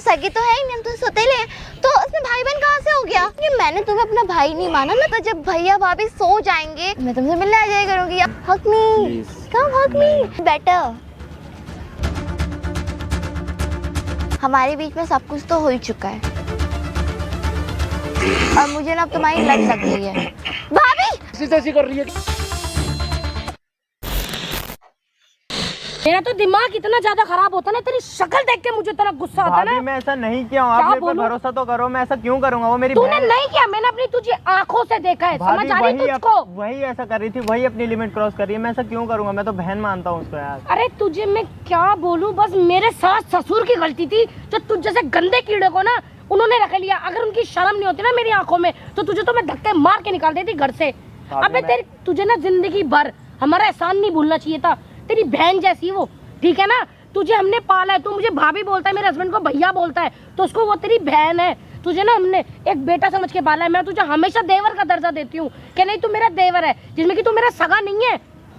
सगे तो है ही नहीं, हम तो सौतेले हैं, तो उसमें भाई बहन कहाँ से हो गया? ये मैंने तुम्हें अपना भाई नहीं माना ना, तो जब भैया भाभी सो जाएंगे मैं तुमसे मिलने आ जाया करूंगी। हक मी, कम हक मी, बेटर। हमारे बीच में सब कुछ तो हो ही चुका है और मुझे ना अब तुम्हारी लत लग गई है। भाभी ऐसी कर रही है। मेरा तो दिमाग इतना ज्यादा खराब होता है ना, तेरी शक्ल देख के मुझे इतना गुस्सा आता है ना। मैं ऐसा नहीं किया हूँ, आप मेरे पे भरोसा तो करो, मैं ऐसा क्यों करूँगा? वो मेरी तूने नहीं किया, मैंने अपनी तुझे आंखों से देखा है, समझ आ रही है तुझको? वही ऐसा कर रही थी, वही अपनी लिमिट क्रॉस कर रही है, मैं ऐसा क्यों करूँगा? मैं तो बहन मानता हूँ उसको यार। अरे तुझे मैं क्या बोलूं, बस मेरे सास ससुर की गलती थी जो तुझ जैसे गंदे कीड़े को ना उन्होंने रख लिया। अगर उनकी शर्म नहीं होती ना मेरी आंखों में तो तुझे तो मैं धक्के मार के निकाल देती घर से। अबे तेरी तुझे ना जिंदगी भर हमारा एहसान नहीं भूलना चाहिए था। तेरी बहन जैसी वो, ठीक है ना? तुझे हमने पाला है, तू मुझे भाभी बोलता है, मेरे हस्बैंड को भैया बोलता है, तो उसको वो तेरी बहन है। तुझे ना हमने एक बेटा समझ के पाला है। मैं तुझे हमेशा देवर का दर्जा देती हूँ कि नहीं तू मेरा देवर है, जिसमें कि तू मेरा सगा नहीं है।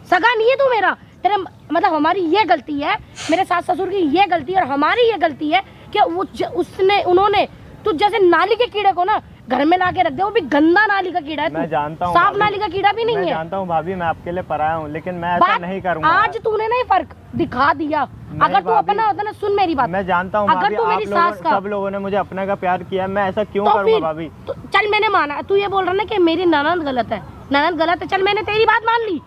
सगा नहीं है तू मेरा। तेरा मतलब हमारी ये गलती है, मेरे सास ससुर की ये गलती है और हमारी ये गलती है कि उन्होंने तू जैसे नाली के कीड़े को ना घर में लाके रख दे। वो भी गंदा नाली का कीड़ा है। मैं जानता हूँ, साफ नाली का कीड़ा भी नहीं है। मैं जानता हूँ भाभी, मैं आपके लिए पराया हूँ, लेकिन मैं ऐसा नहीं करूँगा। आज तूने नहीं फर्क दिखा दिया। अगर तू अपना होता ना, सुन मेरी बात, मैं जानता हूँ अगर तू मेरी सास का, सब लोगों ने मुझे अपने का प्यार किया, मैं ऐसा क्यों करूँगा भाभी? चल मैंने माना, तू ये बोल रहा ना कि मेरी ननद गलत है, ननद गलत है, चल मैंने तेरी बात मान ली।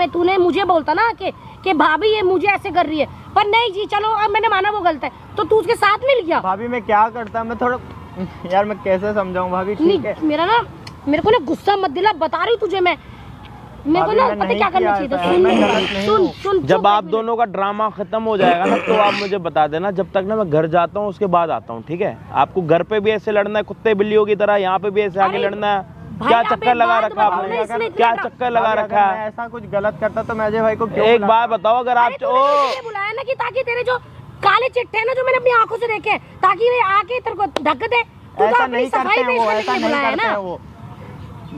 तूने मुझे बोलता ना कि भाभी ये मुझे ऐसे कर रही है, पर नहीं जी चलो अब मैंने माना वो गलत है, तो तू उसके साथ मिल गया। भाभी मैं क्या करता, मैं थोड़ा यार मैं कैसे समझाऊं भाभी? ठीक है, मेरे को ना गुस्सा मत दिला, बता रही तुझे मैं। मेरे को ना पता क्या करना चाहिए था। सुन जब आप दोनों का ड्रामा खत्म हो जाएगा ना तो आप मुझे बता देना। जब तक ना मैं घर जाता हूँ उसके बाद आता हूँ, ठीक है? आपको घर पे भी ऐसे लड़ना है कुत्ते बिल्लियों की तरह, यहाँ पे भी ऐसे आगे लड़ना है? क्या चक्कर लगा रखा आपने? क्या चक्कर लगा रखा है? ऐसा कुछ गलत करता तो मैं अजय भाई को क्यों? एक बात बताओ, अगर आप बुलाया ना कि ताकि तेरे जो काले चिट्ठे ना जो मैंने अपनी आंखों से देखे, ताकि वे आके तेरे को ढक दे। ऐसा नहीं करते हैं वो, ऐसा नहीं करते हैं वो।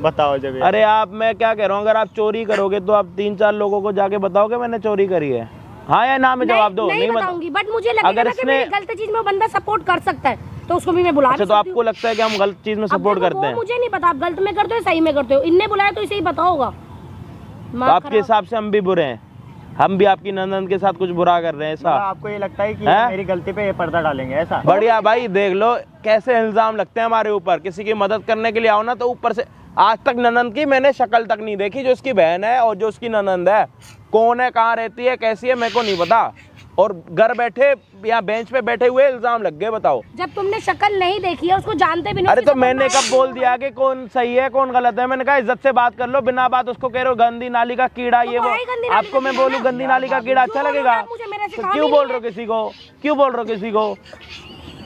बताओ जब। अरे आप, मैं क्या कह रहा हूँ, अगर आप चोरी करोगे तो आप 3-4 लोगों को जाके बताओगे मैंने चोरी करी है? हाँ या ना में जवाब दो। नहीं बताऊंगी, बट मुझे लगेगा अगर कि मेरी गलत चीज में बंदा सपोर्ट कर सकता है तो उसको भी मैं बुला सकती हूँ। तो आपको लगता है कि हम गलत चीज में सपोर्ट करते हैं? मुझे नहीं पता आप गलत में करते हो सही में करते हो। इनने बुलाया तो इसे ही पता होगा। आपके हिसाब से हम भी बुरे हैं? हम भी आपकी नंदन के साथ कुछ बुरा कर रहे हैं ऐसा? आपको ये लगता है कि मेरी गलती पे ये पर्दा डालेंगे ऐसा? बढ़िया भाई, देख लो कैसे इल्जाम लगते हैं हमारे ऊपर। किसी की मदद करने के लिए आओ ना तो ऊपर से। आज तक ननंद की मैंने शक्ल तक नहीं देखी, जो उसकी बहन है और जो उसकी ननंद है। कौन है, कहाँ रहती है, कैसी है, मेरे को नहीं पता। और घर बैठे या बेंच पे बैठे हुए इल्जाम लग गए। बताओ, जब तुमने शक्ल नहीं देखी है, उसको जानते भी नहीं। अरे तो मैंने कब बोल दिया कि कौन सही है कौन गलत है? मैंने कहा इज्जत से बात कर लो, बिना बात उसको कह रहे हो गंदी नाली का कीड़ा ये वो। आपको मैं बोलूं गंदी नाली का कीड़ा अच्छा लगेगा? तो क्यों बोल रहे हो किसी को? क्यों बोल रहे हो किसी को?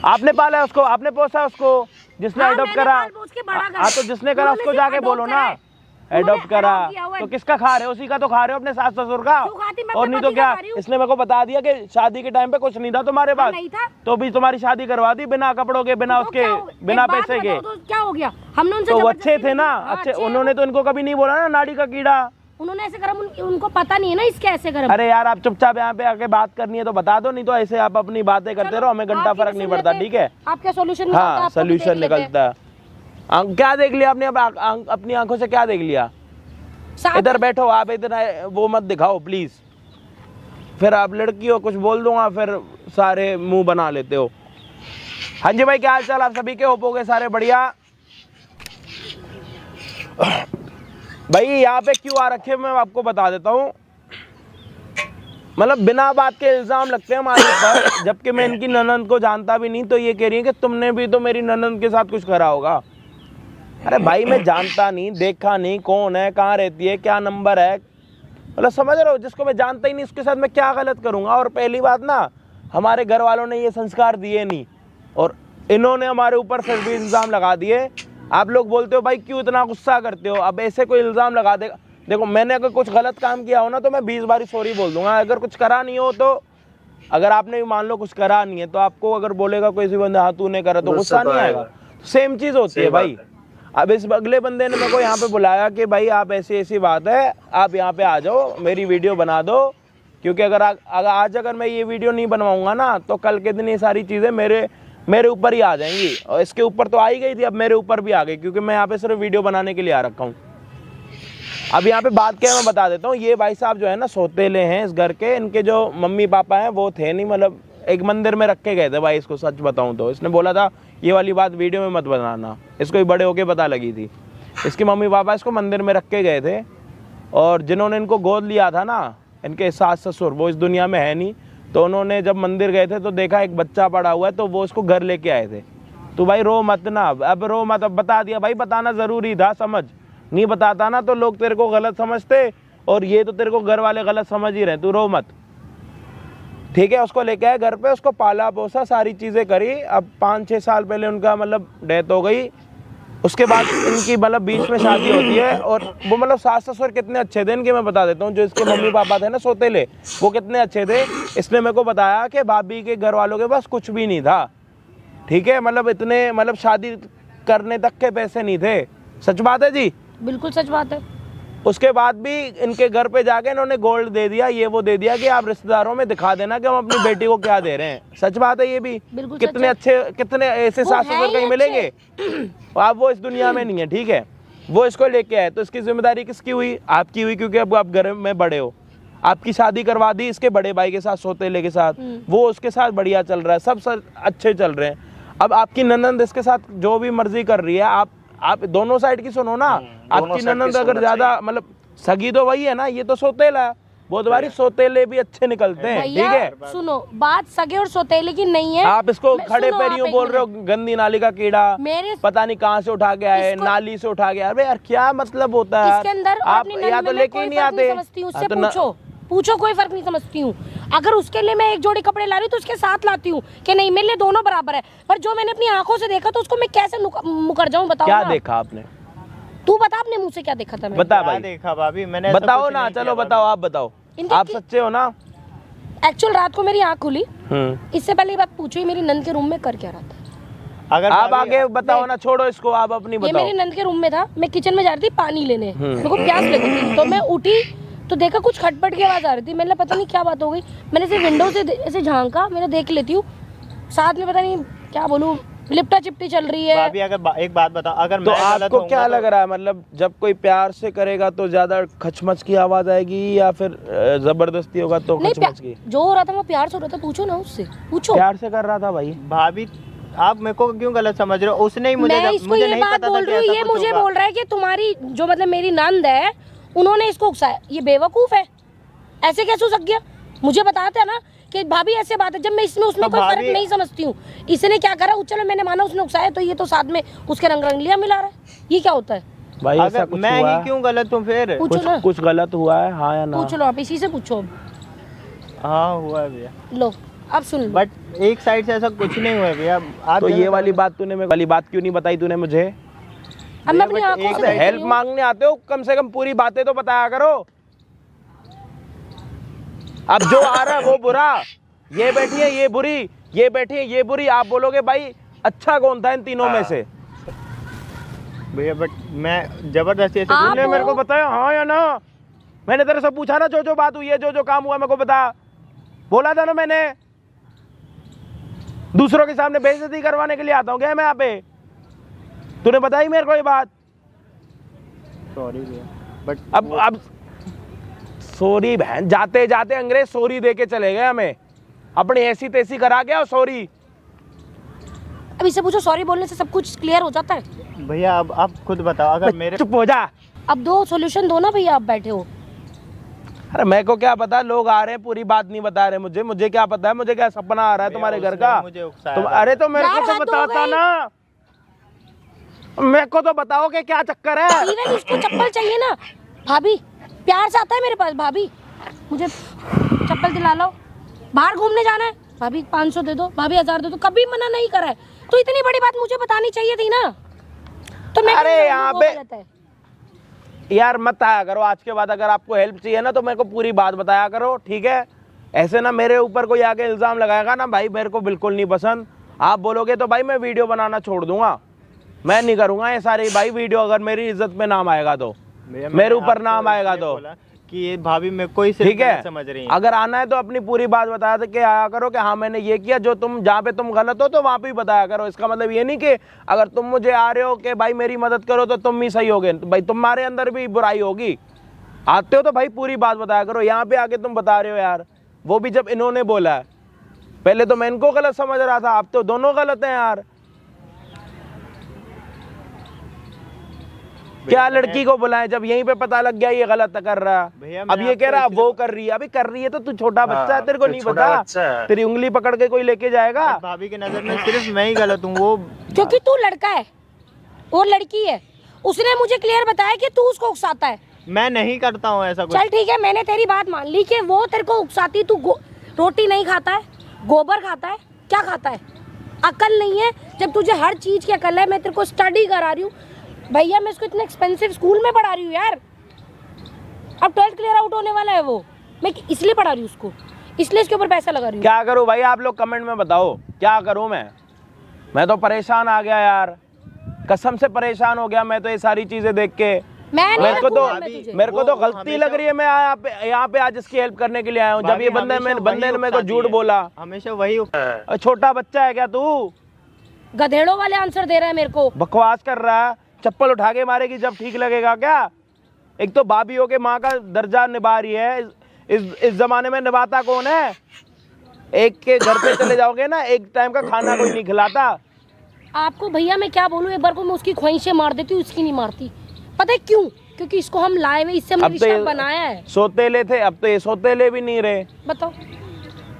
आपने पाला है उसको, आपने पोसा उसको, जिसने अडॉप्ट करा। हाँ तो जिसने करा उसको जाके बोलो ना एडॉप्ट करा। तो किसका खा रहे हो? उसी का तो खा रहे हो, अपने सास ससुर का। और नहीं तो क्या? इसने मेरे को बता दिया कि शादी के टाइम पे कुछ नहीं था तुम्हारे पास, तो भी तुम्हारी शादी करवा दी बिना कपड़ों के, बिना उसके, बिना पैसे के। क्या हो गया? हमने उनसे तो वो अच्छे थे ना, अच्छे। उन्होंने तो इनको कभी नहीं बोला ना नाड़ी का कीड़ा। उन्होंने ऐसे करा, उनको पता नहीं है ना इसके ऐसे करा। अरे यार आप चुपचाप यहाँ पे आके बात करनी है तो बता दो, नहीं तो ऐसे आप अपनी बातें करते रहो, हमें घंटा फर्क नहीं पड़ता, ठीक है? आपका सोल्यूशन? हाँ सोल्यूशन निकलता है। क्या देख लिया आपने अपनी आंखों से? क्या देख लिया? इधर बैठो आप, इतना वो मत दिखाओ प्लीज। फिर आप लड़की हो, कुछ बोल दूंगा फिर सारे मुंह बना लेते हो। हाँ जी भाई, क्या हाल चाल आप सभी के? होपोगे सारे बढ़िया? भाई यहाँ पे क्यों आ रखे मैं आपको बता देता हूँ। मतलब बिना बात के इल्जाम लगते हैं हमारे ऊपर, जबकि मैं इनकी ननंद को जानता भी नहीं। तो ये कह रही है कि तुमने भी तो मेरी ननंद के साथ कुछ करा होगा। अरे भाई मैं जानता नहीं, देखा नहीं, कौन है, कहाँ रहती है, क्या नंबर है, मतलब समझ रहे हो? जिसको मैं जानता ही नहीं उसके साथ मैं क्या गलत करूँगा? और पहली बात ना, हमारे घर वालों ने ये संस्कार दिए नहीं और इन्होंने हमारे ऊपर सिर्फ भी इल्ज़ाम लगा दिए। आप लोग बोलते हो भाई क्यों इतना गुस्सा करते हो? अब ऐसे कोई इल्ज़ाम लगा देगा। देखो मैंने अगर कुछ गलत काम किया हो ना तो मैं 20 बारी सॉरी बोल दूंगा। अगर कुछ करा नहीं हो तो, अगर आपने भी मान लो कुछ करा नहीं है तो आपको अगर बोलेगा कोई सी बंदा हाँ तूने करा तो गुस्सा नहीं आएगा? सेम चीज़ होती है भाई। अब इस अगले बंदे ने मेरे को यहाँ पे बुलाया कि भाई आप ऐसी ऐसी बात है, आप यहाँ पे आ जाओ, मेरी वीडियो बना दो। क्योंकि अगर आज अगर मैं ये वीडियो नहीं बनवाऊंगा ना तो कल के दिन ये सारी चीज़ें मेरे ऊपर ही आ जाएंगी, और इसके ऊपर तो आ ही गई थी, अब मेरे ऊपर भी आ गई, क्योंकि मैं यहाँ पे सिर्फ वीडियो बनाने के लिए आ रखा हूँ। अब यहाँ पे बात क्या है मैं बता देता हूँ। ये भाई साहब जो है ना सौतेले हैं इस घर के, इनके जो मम्मी पापा हैं वो थे नहीं, मतलब एक मंदिर में रख के गए थे भाई, इसको सच बताऊँ तो। इसने बोला था ये वाली बात वीडियो में मत बनाना, इसको ही बड़े होके पता लगी थी। इसके मम्मी पापा इसको मंदिर में रख के गए थे, और जिन्होंने इनको गोद लिया था ना, इनके सास ससुर, वो इस दुनिया में है नहीं, तो उन्होंने जब मंदिर गए थे तो देखा एक बच्चा पड़ा हुआ है, तो वो उसको घर लेके आए थे। तो भाई रो मत ना, अब रो मत, अब बता दिया भाई, बताना ज़रूरी था, समझ। नहीं बताता ना तो लोग तेरे को गलत समझते, और ये तो तेरे को घर वाले गलत समझ ही रहे, तू रो मत, ठीक है। उसको लेके आए घर पे, उसको पाला पोसा, सारी चीज़ें करी। अब 5-6 साल पहले उनका मतलब डेथ हो गई। उसके बाद इनकी मतलब बीच में शादी होती है, और वो मतलब सास ससुर कितने अच्छे थे इनके, मैं बता देता हूँ। जो इसके मम्मी पापा थे ना सौतेले, वो कितने अच्छे थे। इसने मेरे को बताया कि भाभी के घर वालों के पास कुछ भी नहीं था, ठीक है, मतलब इतने मतलब शादी करने तक के पैसे नहीं थे। सच बात है जी, बिल्कुल सच बात है। उसके बाद भी इनके घर पे जाके इन्होंने गोल्ड दे दिया, ये वो दे दिया कि आप रिश्तेदारों में दिखा देना कि हम अपनी बेटी को क्या दे रहे हैं। सच बात है ये भी। बिल्कुल कितने अच्छे, कितने ऐसे सास ससुर कहीं मिलेंगे। अब वो इस दुनिया में नहीं है, ठीक है। वो इसको लेके आए, तो इसकी जिम्मेदारी किसकी हुई? आपकी हुई, क्योंकि अब आप घर में बड़े हो। आपकी शादी करवा दी इसके बड़े भाई के साथ, सौतेले के साथ, वो उसके साथ बढ़िया चल रहा है, सब अच्छे चल रहे हैं। अब आपकी ननंद इसके साथ जो भी मर्जी कर रही है, आप दोनों साइड की सुनो ना। आपकी ननंद अगर ज्यादा मतलब सगी तो वही है ना, ये तो सौतेला है। बहुत बारी सौतेले भी अच्छे निकलते हैं, ठीक है। सुनो, बात सगे और सौतेले की नहीं है। आप इसको खड़े पैर यूं बोल रहे हो, गंदी नाली का कीड़ा, पता नहीं कहाँ से उठा के आए, नाली से उठा के। अरे यार क्या मतलब होता है? इसके अंदर आप या तो लेके ही नहीं आते। उससे पूछो, कोई फर्क नहीं समझती हूँ। अगर उसके लिए मैं एक जोड़ी कपड़े ला रही हूँ तो उसके साथ लाती हूँ कि नहीं, मेरे लिए दोनों बराबर है। पर जो मैंने अपनी आंखों से देखा तो उसको मैं कैसे मुकर जाऊँ? बताओ क्या देखा आपने? तू बता, अपने मुंह से क्या देखा था? बता भाई, देखा भाभी मैंने, बताओ ना, चलो बताओ, आप बताओ, आप सच्चे हो ना? एक्चुअल रात को मेरी आंख खुली, इससे पहले बात पूछो ही, मेरी नंद के रूम में कर क्या रहा था? अगर आप आगे बताओ ना, छोड़ो इसको, आप अपनी बताओ। ये मेरी नंद के रूम में था, मैं किचन में जा रही थी पानी लेने, मेरे को प्यास लगी थी, तो मैं उठी तो देखा कुछ खटपट की आवाज आ रही थी। मैंने पता नहीं क्या बात हो गई, मैंने सिर्फ विंडो से ऐसे झांका, मैंने देख लेती हूँ, साथ में पता नहीं क्या बोलूँ, लिपटा चिपटी चल रही है। भाभी अगर एक बात बताओ, अगर तो आपको क्या लग रहा है, मतलब जब कोई प्यार से करेगा तो ज्यादा खचमच की आवाज आएगी, या फिर जबरदस्ती होगा तो खचमच की? जो हो रहा था वो प्यार से हो रहा था, पूछो ना उससे, पूछो। प्यार से कर रहा था भाई। भाभी आप मेरे को क्यों गलत समझ रहे हो? उसने ही मुझे मुझे नहीं पता था कि ये मुझे बोल रहा है कि तुम्हारी जो मतलब मेरी नंद है, उन्होंने इसको उकसाया। ये बेवकूफ है, ऐसे कैसे हो सक गया? मुझे बताते हैं ना कि भाभी ऐसे बात है, जब मैं इसमें उसमें कोई फर्क नहीं समझती हूँ। इसने क्या करा, चलो मैंने माना उसने उकसाया, तो ये तो साथ में उसके रंगलियां मिला रहा है, ये क्या होता है भाई? ऐसा कुछ मैं हुआ ही क्यों गलत हूँ फिर? कुछ गलत हुआ है, हाँ या ना? पूछ लो, आप इसी से पूछो। हाँ हुआ है भैया। लो अब सुन लो। बट एक साइड से ऐसा कुछ नहीं हुआ है भैया। आप तो ये वाली बात क्यों नहीं बताई तूने मुझे? अब मैं अपनी आंखों से हेल्प मांगने आते हो, कम से कम पूरी बातें तो बताया करो। अब जो आ रहा है वो बुरा, ये बैठी है ये बुरी, ये बैठी है ये बुरी, आप बोलोगे भाई अच्छा कौन था इन तीनों में से? भैया बट मैं जबरदस्ती ऐसे तूने मेरे को बताया हाँ या ना? मैंने तेरे से पूछा ना, जो बात हुई है, जो काम हुआ मेरे को बता। बोला था ना मैंने, दूसरों के सामने बेइज्जती करवाने के लिए आता हूँ क्या मैं यहाँ पे? तूने बताई मेरे को ये बात? सॉरी भैया, बट अब सॉरी बहन, जाते जाते अंग्रेज सॉरी दे के चले गए हमें, अपनी ऐसी तैसी करा गया और सॉरी। अब इससे पूछो, सॉरी बोलने से सब कुछ क्लियर हो जाता है? भैया अब आप खुद बताओ, अगर मेरे चुप हो जा। अब दो सॉल्यूशन दो ना भैया, आप बैठे हो। अरे मेरे को क्या पता, लोग आ रहे हैं पूरी बात नहीं बता रहे मुझे क्या पता है, मुझे क्या सपना आ रहा है तुम्हारे घर का? अरे तो मेरे को तो बताता ना, मेरे को तो बताओ कि क्या चक्कर है। इवन उसको चप्पल चाहिए ना, भाभी प्यार से आता है मेरे पास, भाभी मुझे चप्पल दिला लो, बाहर घूमने जाना है, भाभी 500 दे दो, भाभी 1000 दे दो, कभी मना नहीं करा है। तो इतनी बड़ी बात मुझे बतानी चाहिए थी ना। तो मैं अरे यहाँ पे यार मत आया करो, आज के बाद अगर आपको हेल्प चाहिए ना तो मेरे को पूरी बात बताया करो, ठीक है? ऐसे ना मेरे ऊपर कोई आके इल्जाम लगाएगा ना भाई, मेरे को बिल्कुल नहीं पसंद। आप बोलोगे तो भाई मैं वीडियो बनाना छोड़ दूंगा, मैं नहीं करूंगा ये सारी भाई वीडियो, अगर मेरी इज्जत में नाम आएगा तो, मेरे ऊपर नाम आएगा तो। कि ये भाभी मेरे को ही सिर्फ ठीक है, गलत समझ रही है। अगर आना है तो अपनी पूरी बात बता दे के आया करो कि हाँ मैंने ये किया, जो तुम जहाँ पे तुम गलत हो तो वहाँ पे ही बताया करो। इसका मतलब ये नहीं कि अगर तुम मुझे आ रहे हो कि भाई मेरी मदद करो तो तुम ही सही होगे, तो भाई तुम्हारे अंदर भी बुराई होगी। आते हो तो भाई पूरी बात बताया करो। यहाँ पे आके तुम बता रहे हो यार, वो भी जब इन्होंने बोला है। पहले तो मैं इनको गलत समझ रहा था, अब तो दोनों गलत हैं यार। क्या लड़की को बुलाएं जब यहीं पे पता लग गया ये गलत कर रहा भैया, है। मैं अब ये कह रहा आपको वो कर रही है, अभी कर रही है तो तू छोटा बच्चा है, तेरे को तो नहीं छोटा पता, बच्चा है। तेरी उंगली पकड़ के कोई लेके जाएगा। भाभी की नजर में सिर्फ मैं ही गलत हूँ, वो क्योंकि तू लड़का है और लड़की है। उसने मुझे क्लियर बताया कि तू उसको उकसाता है। मैं नहीं करता हूँ ऐसा कुछ। चल ठीक है, मैंने तेरी बात मान ली कि वो तेरे को उकसाती। तू रोटी नहीं खाता है, गोबर खाता है, क्या खाता है? अकल नहीं है। जब तुझे हर चीज की अकल है, मैं तेरे को स्टडी करा रही हूँ भैया, मैं इसको इतने एक्सपेंसिव स्कूल में पढ़ा रही हूँ यार। अब 12th क्लियर आउट होने वाला है वो, मैं इसलिए पढ़ा रही हूँ उसको, इसलिए इसके ऊपर पैसा लगा रही हूँ। क्या करूं भाई, आप लोग कमेंट में बताओ क्या करूं मैं तो परेशान आ गया यार, कसम से परेशान हो गया मैं तो ये सारी चीजें देख के। मेरे को तो गलती लग रही है। मैं यहाँ पे आज इसकी हेल्प करने के लिए आया हूँ। जब ये बंदे ने मेरे को झूठ बोला, हमेशा वही छोटा बच्चा है क्या तू? गधेड़ों वाले आंसर दे रहा है मेरे को, बकवास कर रहा है। चप्पल उठा के मारेगी जब ठीक लगेगा क्या? एक तो भाभी हो के माँ का दर्जा निभा रही है, इस जमाने में निभाता कौन है? एक के घर पे चले जाओगे ना, एक टाइम का खाना कोई नहीं खिलाता। आपको भैया मैं क्या बोलूं, एक बार को मैं उसकी ख्वाहिशें मार देती हूँ, इसकी नहीं मारती। पता है क्यों? क्योंकि इसको हम लाए हुए, इससे हमने रिश्ता बनाया है। सोतेले थे, अब तो ये सोतेले भी नहीं रहे। बताओ,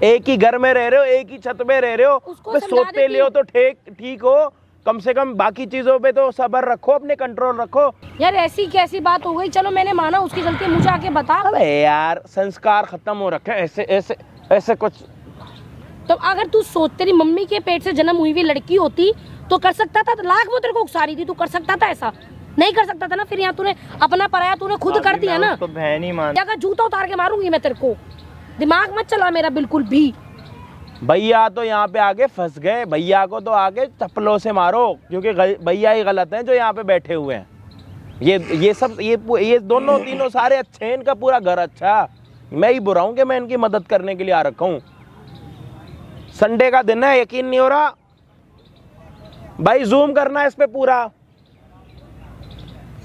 एक ही घर में रह रहे हो, एक ही छत में रह रहे हो, सोतेले हो तो ठीक हो, कम से कम बाकी चीजों पे तो सब्र रखो, अपने कंट्रोल रखो। यार ऐसी कैसी बात हो गई? चलो मैंने माना उसकी गलती, मुझे आके बता। अबे यार संस्कार खत्म हो रखे ऐसे ऐसे ऐसे कुछ। तो अगर तू सोच, तेरी मम्मी के पेट से जन्म हुई हुई लड़की होती तो कर सकता था। लाख वो तेरे को उकसा रही थी, तू कर सकता था ऐसा? नहीं कर सकता था ना। फिर यहाँ तूने अपना पराया तूने खुद कर दिया ना। बहन ही मान, अगर जूता उतार के मारूंगी मैं तेरे को। दिमाग मत चला मेरा बिल्कुल भी। भैया तो यहाँ पे आके फंस गए, भैया को तो आके चप्पलों से मारो, क्योंकि भैया ही गलत हैं जो यहाँ पे बैठे हुए हैं। ये सब ये दोनों तीनों सारे अच्छे हैं, इनका पूरा घर अच्छा। मैं ही बुरा हूँ कि मैं इनकी मदद करने के लिए आ रखा हूँ। संडे का दिन है, यकीन नहीं हो रहा भाई। जूम करना है इस पे,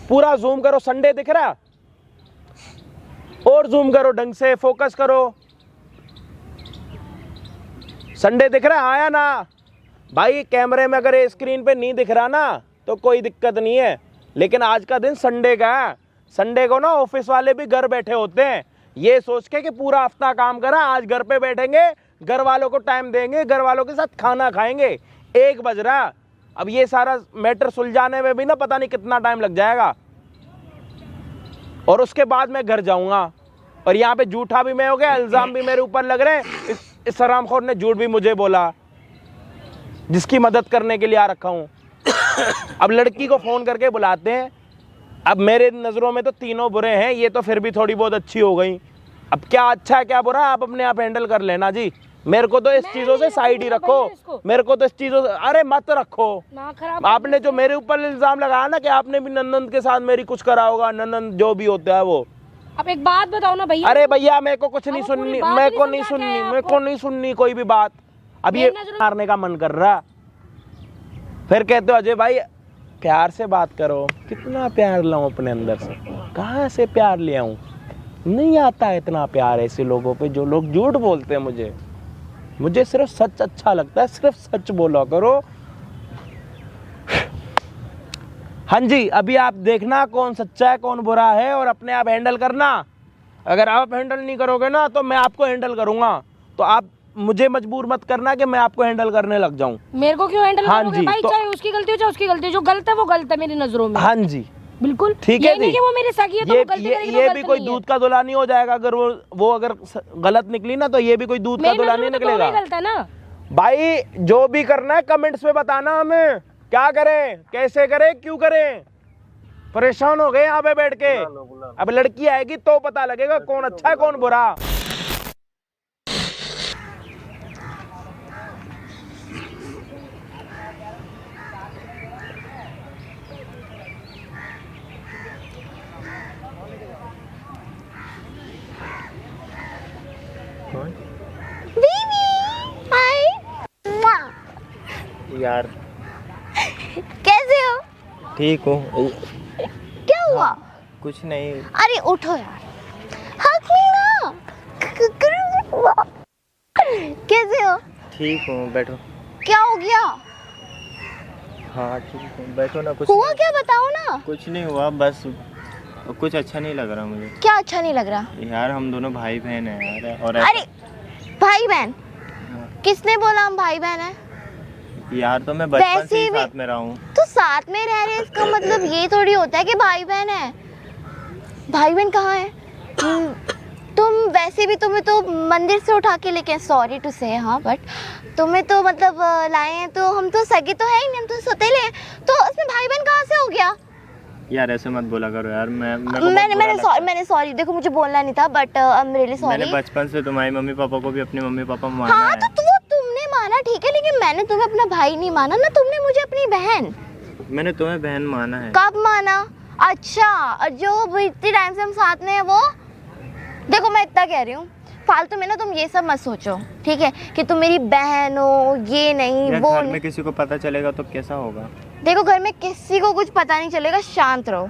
पूरा जूम करो। संडे दिख रहा? और जूम करो, ढंग से फोकस करो। संडे दिख रहा है? आया ना भाई? कैमरे में अगर स्क्रीन पे नहीं दिख रहा ना तो कोई दिक्कत नहीं है, लेकिन आज का दिन संडे का है। संडे को ना ऑफिस वाले भी घर बैठे होते हैं, ये सोच के कि पूरा हफ्ता काम करा, आज घर पे बैठेंगे, घर वालों को टाइम देंगे, घर वालों के साथ खाना खाएंगे। 1 बज रहा, अब ये सारा मैटर सुलझाने में भी ना पता नहीं कितना टाइम लग जाएगा, और उसके बाद मैं घर जाऊंगा। और यहाँ पे झूठा भी मैं हो गया, इल्जाम भी मेरे ऊपर लग रहे हैं। इस हरामखोर ने झूठ भी मुझे बोला, जिसकी मदद करने के लिए आ रखा हूँ। अब लड़की को फोन करके बुलाते हैं। अब मेरे नज़रों में तो तीनों बुरे हैं, ये तो फिर भी थोड़ी बहुत अच्छी हो गई। अब क्या अच्छा है क्या बुरा, आप अपने आप हैंडल कर लेना जी। मेरे को तो इस चीजों से साइड ही रखो, मेरे को तो इस चीजों से अरे मत रखो। आपने जो मेरे ऊपर इल्जाम लगाया ना कि आपने भी नंदन के साथ मेरी कुछ करा होगा, नंदन जो भी होता है वो। अब एक बात बताओ ना भैया। अरे भैया मेरे को कुछ नहीं सुननी, मेरे को नहीं सुननी कोई भी बात। अब ये मारने का मन कर रहा, फिर कहते हो अजय भाई प्यार से बात करो। कितना प्यार लाऊं अपने अंदर से, कहाँ से प्यार ले आऊं? नहीं आता इतना प्यार ऐसे लोगों पे जो लोग झूठ बोलते हैं। मुझे सिर्फ सच अच्छा लगता है, सिर्फ सच बोला करो। हाँ जी, अभी आप देखना कौन सच्चा है कौन बुरा है, और अपने आप हैंडल करना। अगर आप हैंडल नहीं करोगे ना तो मैं आपको हैंडल करूंगा। तो आप मुझे मजबूर मत करना कि मैं आपको हैंडल करने लग जाऊं। मेरे को क्यों हैंडल करोगे भाई? तो, चाहे उसकी गलती हो चाहे उसकी गलती हो, जो गलत है वो गलत है मेरी नजरों में। हाँ जी बिल्कुल ठीक है जी। वो मेरी सगी है तो वो गलती करेगी, ये भी कोई दूध का दुला नहीं हो जाएगा। अगर वो अगर गलत निकली ना तो ये भी कोई दूध का दुला नहीं निकलेगा। गलत है ना भाई। जो भी करना है कमेंट्स में बताना हमें, क्या करें, कैसे करें, क्यों करें। परेशान हो गए यहाँ पे बैठ के। अब लड़की आएगी तो पता लगेगा कौन अच्छा है कौन बुरा। यार कैसे हो? ठीक हूँ। क्या हुआ? कुछ नहीं। अरे उठो यार, हक मी ना। कैसे हो? ठीक हूँ, बैठो। क्या हो गया? हाँ ठीक हूँ, बैठो ना। कुछ हुआ क्या, बताओ ना। कुछ नहीं हुआ, बस कुछ अच्छा नहीं लग रहा मुझे। क्या अच्छा नहीं लग रहा? यार हम दोनों भाई बहन हैं यार, और अरे भाई बहन? किसने बोला हम भाई बहन हैं? यार तो मैं बचपन से ही वैसे भी- साथ में रहा हूँ। तो साथ में रह रहे हैं, इसका मतलब ये थोड़ी होता है कि भाई बहन है। भाई बहन कहाँ है? तुम वैसे भी, तुम्हें तो मंदिर से उठा के लेके, सॉरी टू से, हाँ, बट तुम्हें तो मतलब लाए हैं, तो हम तो सगे तो है ही नहीं, हम तो सौतेले हैं, तो उसमें भाई बहन कहाँ से हो गया? यार ऐसे मत बोला करो यार, मैंने सॉरी, देखो मुझे बोलना नहीं था, but I am really sorry. मैंने बचपन से तुम्हारी मम्मी पापा को भी अपने मम्मी पापा माना हाँ है। तो वो तुमने माना, ठीक है, लेकिन मैंने तुम्हें अपना भाई नहीं माना ना, तुमने मुझे अपनी बहन। मैंने तुम्हें बहन माना है। कब माना? अच्छा, और जो इतने टाइम से हम साथ में हैं वो? देखो मैं इतना कह रही हूँ, फालतू में ना तुम ये सब मत सोचो, ठीक है, कि तुम मेरी बहन हो, ये नहीं यार वो घर नहीं। में किसी को पता चलेगा तो कैसा होगा? देखो घर में किसी को कुछ पता नहीं चलेगा, शांत रहो,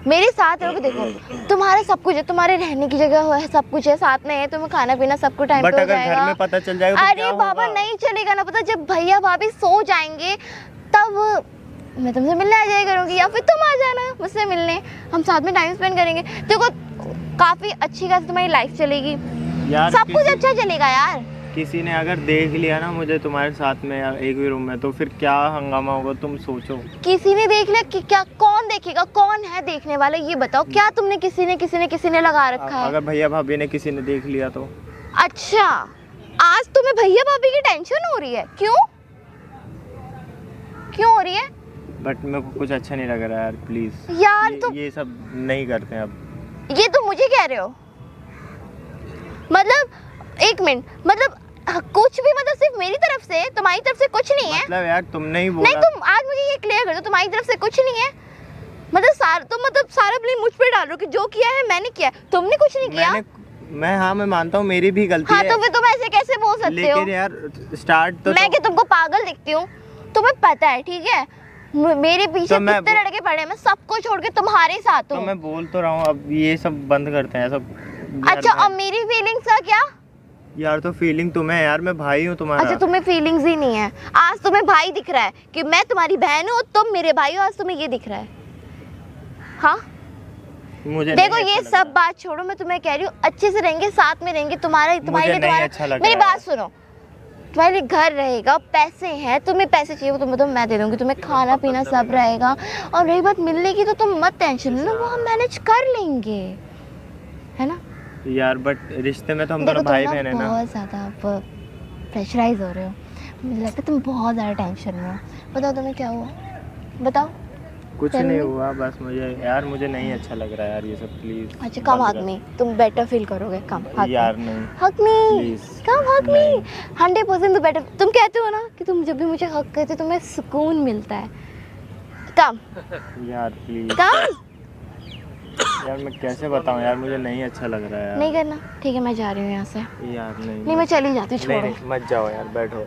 मेरे साथ रहोगे। देखो तुम्हारा सब कुछ है, तुम्हारे रहने की जगह है, सब कुछ है, साथ में है, तुम्हें खाना पीना सब कुछ टाइम बट पे हो अगर घर जाएगा। में पता चल जाएगा तो क्या अरे बाबा होगा? नहीं चलेगा ना, पता जब भैया भाभी सो जाएंगे तब मैं तुमसे मिलने आ जाया करूंगी, या फिर तुम आ जाना मुझसे मिलने, हम साथ में टाइम स्पेंड करेंगे। देखो काफी अच्छी खासी तुम्हारी लाइफ चलेगी, यार सब कुछ अच्छा चलेगा यार। किसी ने अगर देख लिया ना मुझे तुम्हारे साथ में या एक ही रूम में, तो फिर क्या हंगामा होगा तुम सोचो। किसी ने देख लिया कि क्या? कौन देखेगा? कौन है देखने वाला, ये बताओ। क्या तुमने किसी ने लगा रखा है? अगर भैया भाभी ने किसी ने देख लिया तो? अच्छा, आज तुम्हें भैया भाभी की टेंशन हो रही है? क्यों हो रही है? बट मेरे को कुछ अच्छा नहीं लग रहा है यार, प्लीज यार तो ये सब नहीं करते हैं अब। ये तो मुझे कह रहे हो? मतलब एक मिनट, मतलब कुछ भी, मतलब सिर्फ मेरी तरफ से, तुम्हारी तरफ से कुछ नहीं है? मतलब यार तुमने ही नहीं, बोला। तुम आज मुझे ये क्लियर कर दो, तुम्हारी तरफ से कुछ नहीं है? मतलब तुम सारा ब्लेम मुझ पे डाल रहे हो कि जो किया है मैंने किया, तुमने कुछ नहीं किया। मैं मानता हूँ मेरी भी गलती हाँ है। तो फिर तुम ऐसे कैसे बोल सकते हो? लेकिन यार स्टार्ट तो मैं क्या तुमको पागल दिखती हूँ? तुम्हें पता है, ठीक है, मेरे पीछे तो मैं कितने लड़के पड़े हैं, मैं सबको छोड़ के तुम्हारे साथ तो हूँ। मैं बोल तो रहा हूँ, अब ये सब बंद करते हैं सब। यार अच्छा, और मेरी फीलिंग्स का क्या? यार तो फीलिंग तुम्हें है यार, मैं भाई हूँ तुम्हारा। अच्छा, तुम्हें फीलिंग्स ही नहीं है? आज तुम्हें भाई दिख रहा है कि मैं तुम्हारी बहन हूँ, तुम मेरे भाई हो, आज तुम्हें ये दिख रहा है? हाँ मुझे देखो नहीं ये अच्छा सब बात छोड़ो, मैं तुम्हें कह रही हूँ अच्छे से रहेंगे, साथ में रहेंगे, तुम्हारे लिए नहीं तुम्हारा अच्छा लग मेरी रहा है। बात सुनो, तुम्हारे लिए घर रहेगा, पैसे हैं, तुम्हें पैसे चाहिए वो तो मैं दे दूंगी, तुम्हें खाना पीना सब रहेगा। और रही बात मिलने की, तो तुम मत टेंशन लो, वो हम मैनेज कर लेंगे, है ना? यार बट रिश्ते में तो हम देखो दोनों तुम भाई ना बहन है ना। बहुत ज़्यादा प्रेशराइज हो रहे हो, मुझे लगता है तुम बहुत ज़्यादा टेंशन में हो। बताओ तुम्हें क्या हुआ, बताओ। कुछ Tell नहीं me. हुआ, बस मुझे नहीं अच्छा लग रहा है यार ये सब, प्लीज। अच्छा कम हक मी, तुम बेटर फील करोगे, कम हक यार मी, नहीं हक मी, Please. कम हक मी, नहीं। 100% तो बेटर। तुम कहते हो ना कि तुम जब भी मुझे हक करते हो तुम्हें सुकून मिलता है, कम यार प्लीज। कम। यार मैं कैसे बताऊं यार, मुझे नहीं अच्छा लग रहा है यार। नहीं करना, ठीक है, मैं जा रही हूँ यहाँ से। यार नहीं मैं चली जाती हूँ, छोड़ो। नहीं मत जाओ यार, बैठो।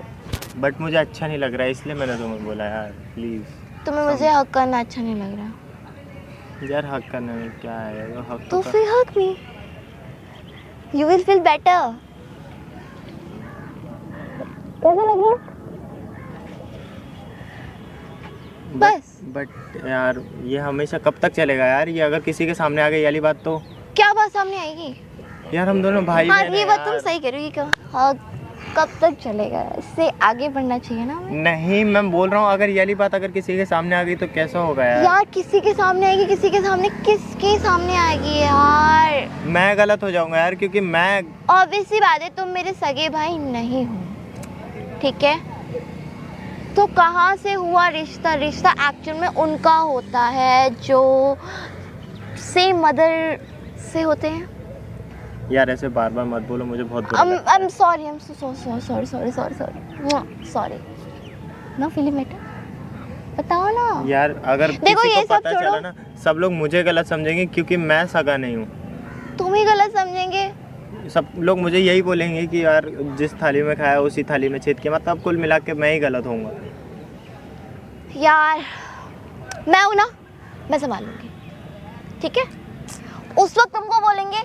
बट मुझे अच्छा नहीं लग रहा है, इसलिए मैंने तुम्हें बोला यार, प्लीज। तुम्हें मुझे हक करना अच्छा नहीं लग रहा, यार हक करने में क्या है यार, हक तो कर- फिर हक मी, यू विल फील बेटर। कैसा लग रहा है? बस। बट यार ये हमेशा कब तक चलेगा यार, ये अगर किसी के सामने आ गई ये वाली बात तो? क्या बात सामने आएगी? यार हम दोनों भाई हाँ बहन हैं ये बात तुम यार। सही कह रही हो, ये क्या हक कब तक चलेगा, इससे आगे बढ़ना चाहिए ना हमें। नहीं मैं बोल रहा हूँ, अगर ये वाली बात अगर किसी के सामने आ गई तो कैसा होगा यार? यार किसी के सामने आएगी, किसी के सामने, किसके सामने आएगी यार? मैं गलत हो जाऊंगा यार, क्योंकि मैं ऑब्वियस सी बात है, तुम मेरे सगे भाई नहीं हो, ठीक है? तो कहाँ से हुआ रिश्ता? रिश्ता एक्चुअल में उनका होता है जो सेम मदर से होते हैं। यार ऐसे बार बार मत बोलो, मुझे बहुत बुरा लगता है। I'm sorry, I'm so sorry. No feeling better? बताओ ना। यार अगर देखो, किसी ये को सब पता छोड़ो। चला ना, सब लोग मुझे गलत समझेंगे क्योंकि मैं सगा नहीं हूँ। तुम ही गलत समझेंगे। सब लोग मुझे यही बोलेंगे कि यार जिस थाली में खाया उसी थाली में छेद किया, मतलब कुल मिला के मैं ही गलत होऊंगा। यार मैं हूं ना, मैं संभाल लूंगी, ठीक है। उस वक्त तुमको बोलेंगे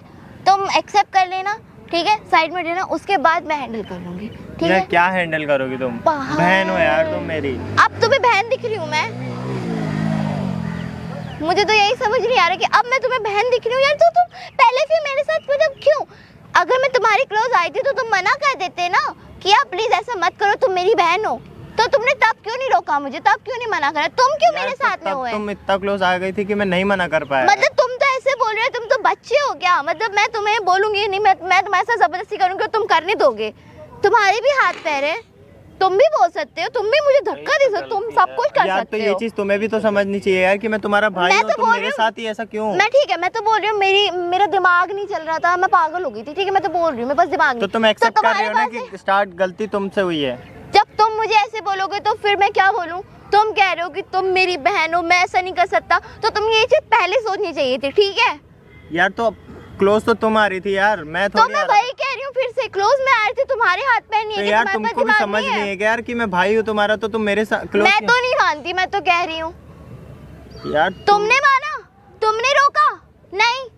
तुम एक्सेप्ट कर लेना, ठीक है, साइड में रहना, उसके बाद मैं हैंडल कर लूंगी, ठीक है। क्या हैंडल करोगी तुम? बहन हो यार तुम मेरी। अब तुम्हें बहन दिख रही हूँ मैं? मुझे तो यही समझ नहीं आ रहा कि अब मैं तुम्हें बहन दिख रही हूँ यार। तो तुम पहले फिर मेरे साथ मतलब क्यों? अगर मैं तुम्हारी क्लोज आई थी तो तुम मना कर देते ना कि यार प्लीज ऐसा मत करो, तुम मेरी बहन हो। तो तुमने तब क्यों नहीं रोका मुझे, तब क्यों नहीं मना करा? तुम क्यों मेरे साथ में हुए? तुम इतना क्लोज आ गई थी कि मैं नहीं मना कर पाया। मतलब तुम तो ऐसे बोल रहे हो, तुम तो बच्चे हो क्या? मतलब मैं तुम्हें बोलूंगी नहीं, मैं तुम्हारे साथ जबरदस्ती करूंगी, तुम करने दोगे? तुम्हारे भी हाथ पैर है, तुम भी बोल सकते हो, तुम भी मुझे धक्का दे सकते हो, तुम सब कुछ कर यार सकते तो हो। ये चीज तुम्हें भी तो समझनी चाहिए यार कि मैं तुम्हारा भाई हूँ, तुम मेरे साथ ही ऐसा क्यों? मैं ठीक है, मैं तो बोल रही हूँ, मेरा दिमाग नहीं चल रहा था, मैं पागल हो गई थी, ठीक है, मैं तो बोल रही हूँ, मेरे पास दिमाग नहीं। तो तुम एक्सेप्ट कर रहे हो ना तुम्हारे कि स्टार्ट गलती तुमसे हुई है? जब तुम मुझे ऐसे बोलोगे तो फिर मैं क्या बोलूँ? तुम कह रहे हो कि तुम मेरी बहन हो, मैं ऐसा नहीं कर सकता, तो तुम ये चीज पहले सोचनी चाहिए थी, ठीक है यार। तो क्लोज तो तुम आ रही थी यार, मैं तो थोड़ी मैं वही कह रही हूँ, फिर से क्लोज में आ रही थी, तुम्हारे हाथ पैर नहीं तो है कि यार तुम्हारे पास तुमको भी दिमाग समझ नहीं नहीं है। है क्या यार कि मैं भाई हूँ तुम्हारा, तो तुम मेरे साथ क्लोज। मैं तो नहीं मानती, मैं तो कह रही हूँ। यार तुमने माना, तुमने रोका नहीं,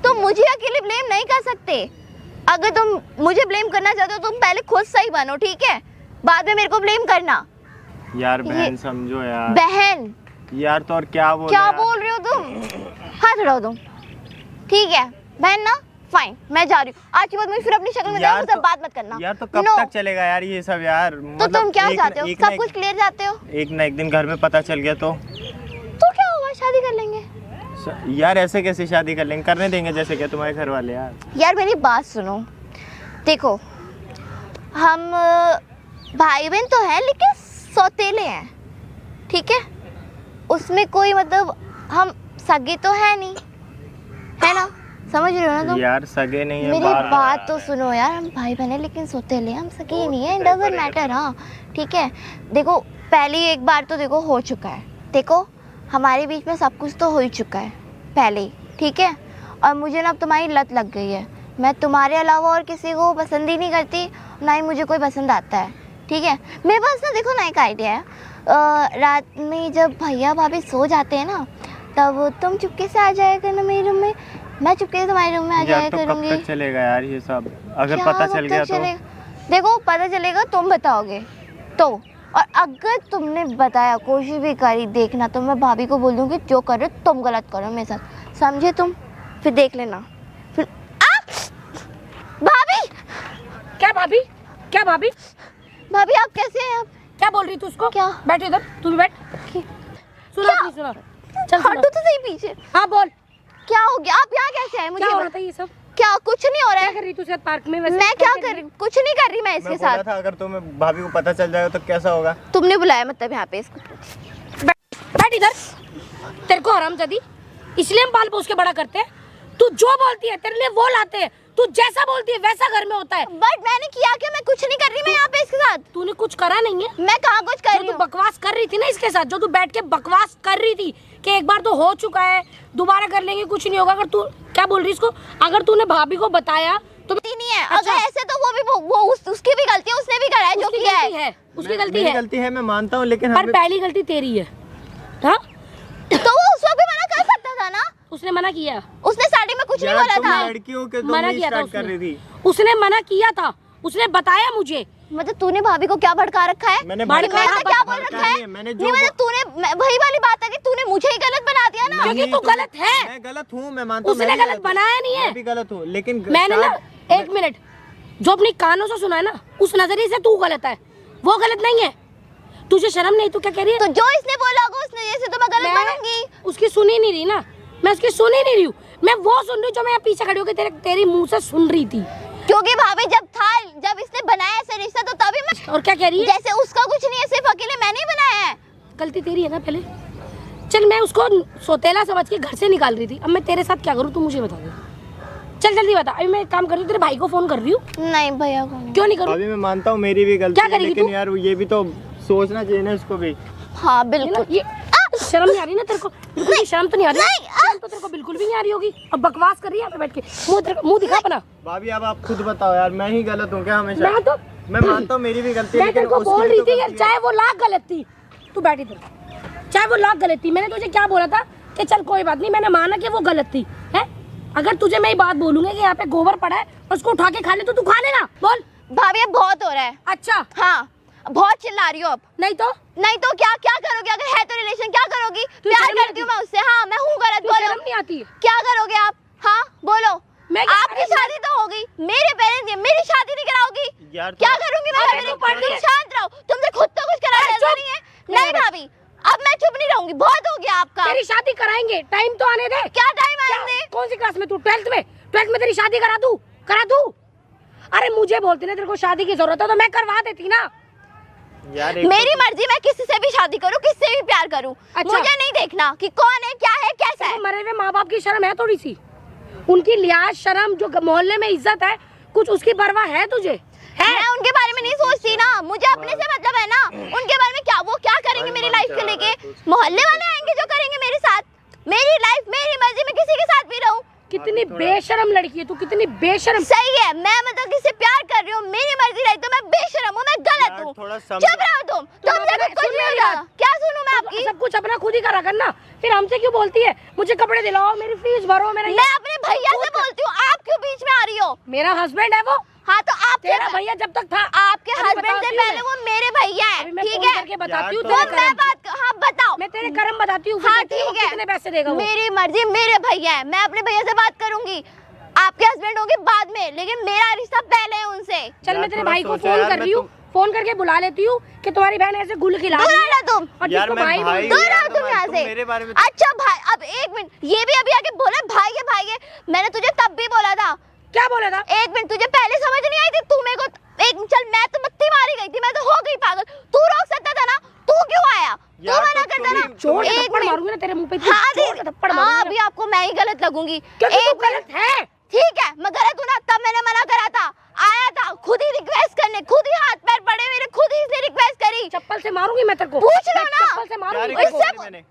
तुम मुझे अकेले ब्लेम नहीं कर सकते। अगर तुम मुझे ब्लेम करना चाहते हो तुम पहले खुद सही बनो, ठीक है, बाद में मेरे को ब्लेम करना। यार बहन समझो यार। बहन यार तो और क्या बोल रहे हो तुम? हाथ हटाओ तुम, ठीक है बहन ना, फाइन, मैं जा रही हूँ। आज के बाद मुझे फिर अपनी शक्ल में यार मुझसे बात मत करना। यार तो कब तक चलेगा यार ये सब यार? तो तुम क्या चाहते हो? सब कुछ क्लियर चाहते हो? एक ना एक दिन घर में पता चल गया तो क्या होगा? शादी कर लेंगे। यार ऐसे कैसे शादी कर लेंगे? करने देंगे जैसे क्या तुम्हारे घर वाले? यार मेरी बात सुनो, देखो हम भाई बहन तो है लेकिन सौतेले हैं, ठीक है, उसमें कोई मतलब हम सगे तो है नहीं, है ना, समझ रहे हो ना तुम? यार सगे नहीं है। मेरी बात तो सुनो यार, हम भाई बहन है लेकिन सौतेले हैं, हम सगे नहीं है, इट डजंट मैटर। हाँ ठीक है, देखो पहले एक बार तो देखो हो चुका है, देखो हमारे बीच में सब कुछ तो हो ही चुका है पहले ही, ठीक है, और मुझे ना अब तुम्हारी लत लग गई है। मैं तुम्हारे अलावा और किसी को पसंद ही नहीं करती, ना ही मुझे कोई पसंद आता है, ठीक है। मेरे पास ना देखो ना एक आइडिया है, रात में जब भैया भाभी सो जाते हैं ना तब तुम चुपके से आ जाया करना मेरे रूम में, मैं चुपके से तुम्हारे रूम में आ जाया करूँगी। कब तक चलेगा यार ये सब? अगर पता चल गया तो? देखो पता चलेगा तुम बताओगे तो, और अगर तुमने बताया कोशिश भी करी देखना तो मैं भाभी को बोल दूंगी जो कर रहे हो तुम गलत करो मेरे साथ, समझे तुम? फिर देख लेना फिर। भाभी! क्या भाभी? क्या भाभी? भाभी आप कैसे हैं? आप क्या बोल रही तू उसको? क्या? बैठ इधर, तू भी बैठ। सुना नहीं सुना? चल हटो तो सही पीछे। हाँ बोल, क्या हो गया? आप यहाँ कैसे आए? मुझे क्या हो रहा था ये सब? क्या कुछ नहीं हो रहा क्या है? कर रही तू साथ पार्क में? वैसे मैं क्या कर रही? कुछ नहीं कर रही मैं इसके मैं बोला साथ। था अगर तुम्हें भाभी को पता चल जाएगा तो कैसा होगा? तुमने बुलाया मतलब यहाँ पे इसको? बैठ इधर। तेरे को हरामजादी इसलिए हम बाल पोस के बड़ा करते हैं, तू जो बोलती है तेरे लिए वो लाते हैं, तू जैसा बोलती है वैसा घर में होता है। बट मैंने किया क्या? मैं कुछ नहीं कर रही, मैं यहाँ पे इसके साथ। तूने कुछ करा नहीं है। मैं कहाँ कुछ कर रही जो हूँ? तू बकवास कर रही थी ना इसके साथ, जो तू बैठ के बकवास कर रही थी कि एक बार तो हो चुका है, दोबारा कर लेंगे, कुछ नहीं होगा। अगर तू क्या बोल रही इसको, अगर तूने भाभी को बताया तो नहीं है। अच्छा। अगर ऐसे तो उसकी भी गलती है, उसने भी करा है जो किया है। उसकी गलती मेरी है, गलती है, मैं मानता हूँ, लेकिन पर पहली गलती तेरी है। हाँ तो वो उस वक्त भी मना कर सकता था ना? उसने मना किया, उसने स्टार्टिंग में कुछ नहीं बोला था। लड़कियों के मना किया था कर रही थी। उसने मना किया था, उसने बताया मुझे। मतलब तूने भाभी को क्या भड़का रखा है? मैंने भड़काया मैंने क्या बोल रखा है? मैंने नहीं मतलब तूने वही वाली बात है कि तूने मुझे ही गलत बना दिया ना। क्योंकि तू गलत है। मैं गलत हूँ, मैं मानता हूँ। उसने गलत बनाया नहीं है, मैं भी गलत हूँ, लेकिन मैंने ना एक मिनट जो अपनी कानों से सुना है ना, उस नजरिए से तू गलत है, वो गलत नहीं है। तुझे शर्म नहीं? तू क्या कह रही है? तो जो इसने बोला होगा उसने जैसे तो मैं गलत बनूंगी। उसकी सुन ही नहीं रही ना, मैं उसकी सुन ही नहीं रही हूँ, मैं वो सुन रही हूँ जो मैं पीछे खड़ी होकर तेरी मुंह से सुन रही थी। क्योंकि भाभी जब इसने बनाया ऐसे रिश्ता तो तभी मैं। और क्या कह रही है? जैसे उसका कुछ नहीं है, सिर्फ अकेले मैंने ही बनाया है। गलती तेरी है ना पहले। चल मैं उसको सोतेला समझ के घर से निकाल रही थी, अब मैं तेरे साथ क्या करूँ तू मुझे बता दे। चल जल्दी बता। अभी मैं एक काम कर रही हूँ, तेरे भाई को फोन कर रही हूँ। नहीं भैया को नहीं। क्यों नहीं करूँ? अभी मैं मानता हूँ मेरी भी गलती क्या है, करेगी लेकिन तू? यार ये भी तो सोचना चाहिए ना उसको भी। हाँ बिल्कुल। ये शर्म नहीं आ रही ना तेरे को? बिल्कुल भी शर्म तो नहीं आ रही? शर्म तो तेरे को बिल्कुल भी नहीं आ रही होगी। अब बकवास कर रही है यहाँ पे बैठ के, मुंह दिखा अपना। भाभी अब आप खुद बताओ यार, मैं ही गलत हूँ क्या हमेशा? मैं तो मैं मानता हूँ मेरी भी गलती है, मैं तेरे लेकिन को उसकी बोल भी रही तो थी यार, गलती है। चाहे वो लाख गलत थी, तू बैठ इधर। चाहे वो लाख गलत थी, मैंने तुझे क्या बोला था कि चल कोई बात नहीं, मैंने माना कि वो गलत थी है। अगर तुझे मैं ये बात बोलूंगी कि यहाँ पे गोबर पड़ा है और उसको उठा के खा ले तो तू खा लेना। बोल। भाभी अब बहुत हो रहा है। अच्छा हाँ बहुत चिल्ला रही हो अब। नहीं तो क्या क्या करोगे? अगर है तो रिलेशन क्या करोगी? प्यार शर्म नहीं करती हूँ मैं उससे। हाँ मैं हूँ गलत, बोलो शर्म नहीं आती? क्या करोगे आप? हाँ बोलो। मैं क्या आपकी शादी तो होगी, मेरे पेरेंट्स ने मेरी शादी नहीं कराओगी। यार क्या करूंगी मैं? तुम शांत रहो, तुमसे खुद तो कुछ करा नहीं है। नहीं भाभी अब मैं चुप नहीं रहूंगी, बहुत हो गया आपका। तेरी शादी कराएंगे, टाइम तो आने दे। क्या टाइम आएंगे? कौन सी क्लास में तू? 12th में तेरी शादी करा दूं? अरे मुझे बोलती ना तेरे को शादी की जरूरत है तो मैं करवा देती ना। यार मेरी मर्जी, मैं किसी से भी शादी करूं, किससे भी प्यार करूं। अच्छा। मुझे नहीं देखना कि कौन है, क्या है, कैसा है। मरे हुए माँ बाप की शर्म है थोड़ी सी? उनकी लिहाज शर्म, जो मोहल्ले में इज्जत है, कुछ उसकी परवाह है तुझे? है? मैं उनके बारे में नहीं सोचती ना, मुझे अपने से मतलब है ना। उनके बारे में क्या, वो क्या करेंगे मेरी लाइफ को लेके? मोहल्ले वाले आएंगे जो करेंगे मेरे साथ। मेरी लाइफ मेरी मर्जी, मैं किसी के साथ भी रहूं। कितनी बेशरम लड़की है तू, कितनी बेशरम। सही है, मैं मतलब किसी से प्यार कर रही हूँ, मेरी मर्जी रही तो मैं बेशरम हूँ, मैं गलत हूँ। थोड़ा चुप रहो तुमसे कुछ नहीं होगा। क्या सुनूं मैं आपकी? सब कुछ अपना खुद ही करा करना, फिर हमसे क्यों बोलती है? मुझे कपड़े दिलाओ, मेरी फीस भरो, मेरा मैं अपने भैया से बोलती हूँ, आप क्यों बीच में आ रही हो? मेरा हस्बैंड है वो। हाँ तो आप तेरा भैया जब तक था, आपके अभी हस्बैंड से बताती हूँ पहले मैं। वो मेरे भैया अभी हैं, मैं ठीक फोन है? करके बताती हूँ यार, तेरे तो मैं कर्म। बात, हाँ बताओ। मैं तेरे कर्म बताती हूँ। हाँ फिर ठीक है, कितने पैसे देगा वो? मेरी मर्जी, मेरे भैया है, मैं अपने भैया से बात करूंगी। आपके हस्बैंड होंगे बाद में, लेकिन मेरा रिश्ता पहले है उनसे। चल यार, मैं तेरे थोड़ा भाई को सोचो फोन यार, कर मैं रही हूँ, फोन करके बुला लेती हूँ कि तुम्हारी बहन ऐसे गुल खिला रही दूर है। रहना तुम। और यार, जिसको मैं भाई भाई बोलती दूर है। रहो तुम यहाँ से। मेरे बारे में अच्छा भाई, अब एक मिनट, ये भी अभी आके बोला भाई है। मैंने तुझे तब भी बोला था। क्या बोला था? एक मिनट, तुझे पहले समझ नहीं आई थी? तू मेरे को चल, मैं तो मत्ती मारी गई थी, मैं तो हो गई पागल। तू रोक सकता था ना, तू क्यों आया? तू यार, मना तो करता ना। चोट एक थप्पड़ मिनट। मारूंगी ना तेरे मुंह पे। हाँ चोट का थप्पड़ हाँ, मारूंगी अभी आपको मैं ही गलत लगूंगी। क्योंकि तू एक मिनट, गलत है। ठीक है मैं गलत हूँ ना, तब मैंने मना करा था। आया था खुद ही रिक्वेस्ट करने, खुद ही हाथ पैर पड़े मेरे, खुद ही इसने रिक्वेस्ट करी। चप्पल से मारूंगी मैं तेरे को। पूछ लो मैं ना। चप्पल से मारूंगी क्या तेरे को। इससे- मैंने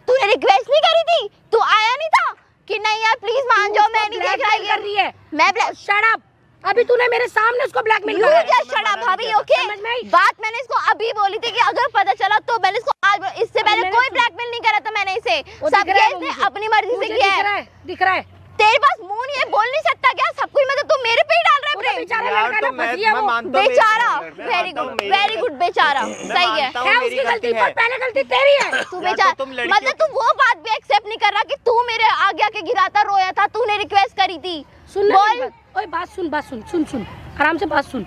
तूने रिक्वेस्ट नहीं करी थी? तू आया नहीं था कि नहीं यार प्लीज मान जाओ, मैं नहीं देख ब्लैकमेल कर रही रही है। मैं शट अप। अभी तूने मेरे सामने उसको ब्लैकमेल यू करा है। जस्ट शट अप भाभी, ओके? समझ में आई? बात मैंने इसको अभी बोली थी कि अगर पता चला तो मैंने इसको आज, इससे पहले मैंने कोई सुन- ब्लैकमेल नहीं करा था मैंने इसे। वो सब दिख रहा है केस वो ने मुझे। अपनी मर्जी मुझे से किया दिख रहा है। है, दिख रहा है। तेरे पास मुंह नहीं है, बोल नहीं सकता क्या? सब कुछ मतलब तू मेरे पे ही डाल रहा है वो तो प्रेम। बेचारा यार, लड़का तो ना फंसी है मैं वो। मानता हूँ बेचारा, मैं वेरी मानता हूँ गुड मेरी वेरी गुड, बेचारा मैं सही है। मानता हूँ है मेरी उसकी गलती, है। पर पहले गलती तेरी है। तू यार, तो बेचारा तुम लड़कियों मतलब तू वो बात भी एक्सेप्ट नहीं कर रहा कि तू मेरे आगे आके गिराता रोया था, तूने रिक्वेस्ट करी थी। सुन ना मेरी बोल। बात। ओए बात सुन आराम से बात सुन।